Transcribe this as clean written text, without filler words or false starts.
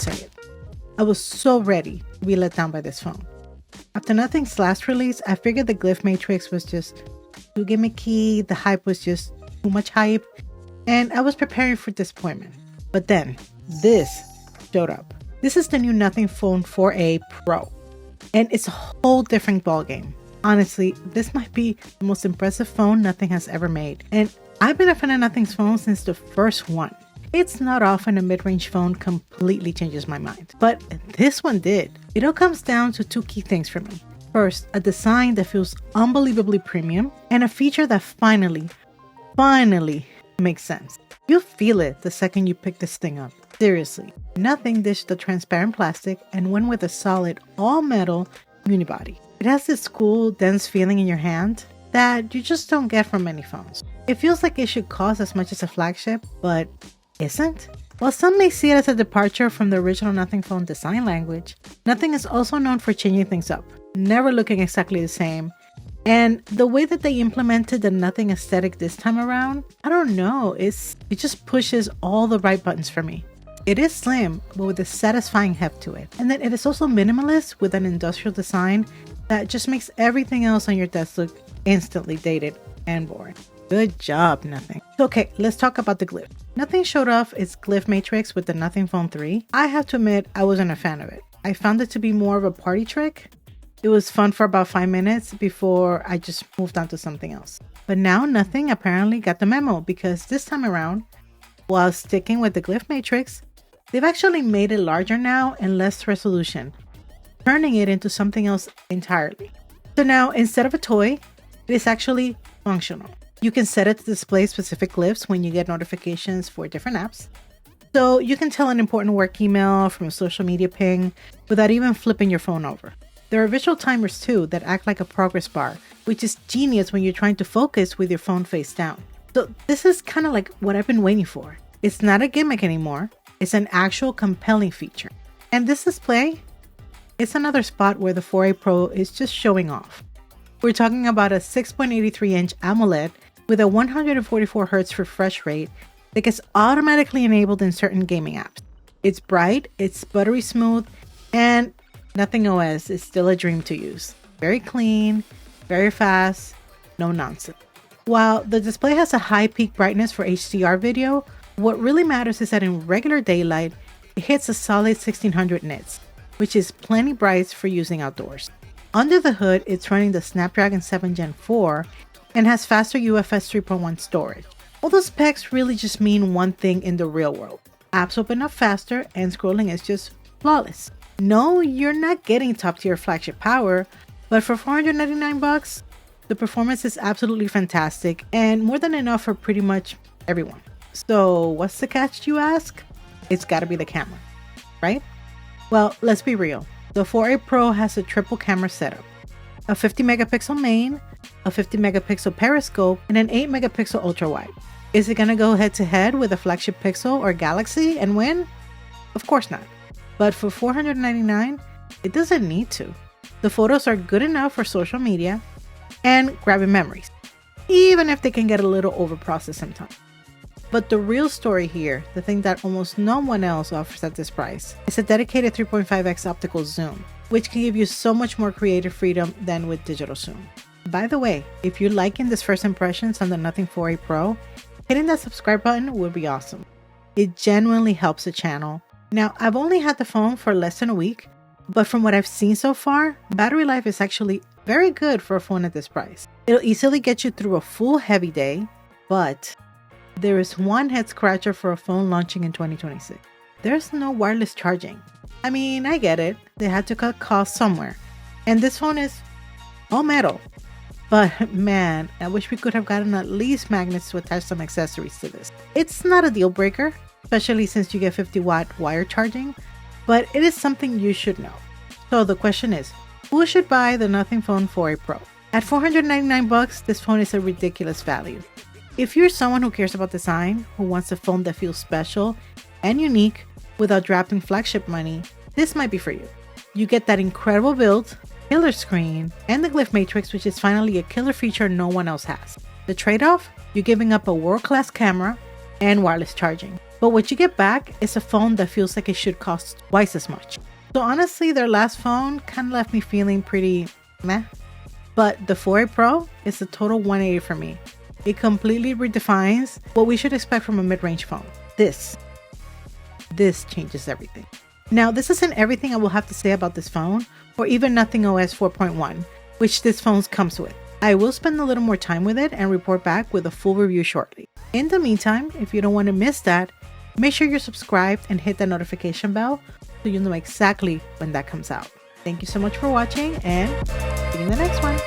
say it. I was so ready to be let down by this phone. After Nothing's last release, I figured the glyph matrix was just too gimmicky, the hype was just too much hype, and I was preparing for disappointment. But then, this showed up. This is the new Nothing Phone 4a Pro, and it's a whole different ballgame. Honestly, this might be the most impressive phone Nothing has ever made, and I've been a fan of Nothing's phone since the first one. It's not often a mid-range phone completely changes my mind, but this one did. It all comes down to two key things for me. First, a design that feels unbelievably premium, and a feature that finally makes sense. You'll feel it the second you pick this thing up. Seriously, Nothing dished the transparent plastic and went with a solid all-metal unibody. It has this cool, dense feeling in your hand that you just don't get from many phones. It feels like it should cost as much as a flagship, but isn't? While some may see it as a departure from the original Nothing phone design language, Nothing is also known for changing things up, never looking exactly the same. And the way that they implemented the Nothing aesthetic this time around, I don't know, it just pushes all the right buttons for me. It is slim, but with a satisfying heft to it. And then it is also minimalist with an industrial design that just makes everything else on your desk look instantly dated and boring. Good job, Nothing. Okay, let's talk about the glyph. Nothing showed off its glyph matrix with the Nothing Phone 3. I have to admit, I wasn't a fan of it. I found it to be more of a party trick. It was fun for about 5 minutes before I just moved on to something else. But now Nothing apparently got the memo, because this time around, while sticking with the glyph matrix, they've actually made it larger now and less resolution, turning it into something else entirely. So now, instead of a toy, it is actually functional. You can set it to display specific glyphs when you get notifications for different apps. So you can tell an important work email from a social media ping without even flipping your phone over. There are visual timers too that act like a progress bar, which is genius when you're trying to focus with your phone face down. So this is kind of like what I've been waiting for. It's not a gimmick anymore. It's an actual compelling feature. And this display, it's another spot where the 4a Pro is just showing off. We're talking about a 6.83-inch AMOLED with a 144Hz refresh rate that gets automatically enabled in certain gaming apps. It's bright, it's buttery smooth, and Nothing OS is still a dream to use. Very clean, very fast, no nonsense. While the display has a high peak brightness for HDR video, what really matters is that in regular daylight, it hits a solid 1600 nits, which is plenty bright for using outdoors. Under the hood, it's running the Snapdragon 7 Gen 4 and has faster UFS 3.1 storage. All those specs really just mean one thing in the real world. Apps open up faster and scrolling is just flawless. No, you're not getting top tier flagship power, but for $499, the performance is absolutely fantastic and more than enough for pretty much everyone. So what's the catch, you ask? It's gotta be the camera, right? Well, let's be real. The 4a Pro has a triple camera setup. A 50 megapixel main, a 50 megapixel periscope, and an 8 megapixel ultra wide. Is it gonna go head to head with a flagship Pixel or Galaxy and win? Of course not. But for $499, it doesn't need to. The photos are good enough for social media and grabbing memories, even if they can get a little overprocessed sometimes. But the real story here, the thing that almost no one else offers at this price, is a dedicated 3.5x optical zoom, which can give you so much more creative freedom than with digital zoom. By the way, if you're liking this first impressions on the Nothing 4a Pro, hitting that subscribe button would be awesome. It genuinely helps the channel. Now, I've only had the phone for less than a week, but from what I've seen so far, battery life is actually very good for a phone at this price. It'll easily get you through a full heavy day, but there is one head scratcher for a phone launching in 2026. There's no wireless charging. I mean, I get it. They had to cut costs somewhere. And this phone is all metal. But man, I wish we could have gotten at least magnets to attach some accessories to this. It's not a deal breaker, especially since you get 50-watt wire charging, but it is something you should know. So the question is, who should buy the Nothing Phone 4a Pro? At $499, this phone is a ridiculous value. If you're someone who cares about design, who wants a phone that feels special and unique without dropping flagship money, this might be for you. You get that incredible build, killer screen, and the glyph matrix, which is finally a killer feature no one else has. The trade-off? You're giving up a world-class camera and wireless charging. But what you get back is a phone that feels like it should cost twice as much. So honestly, their last phone kind of left me feeling pretty meh. But the 4A Pro is a total 180 for me. It completely redefines what we should expect from a mid-range phone. This changes everything. Now, this isn't everything I will have to say about this phone, or even Nothing OS 4.1, which this phone comes with. I will spend a little more time with it and report back with a full review shortly. In the meantime, if you don't want to miss that, make sure you're subscribed and hit that notification bell so you'll know exactly when that comes out. Thank you so much for watching, and see you in the next one.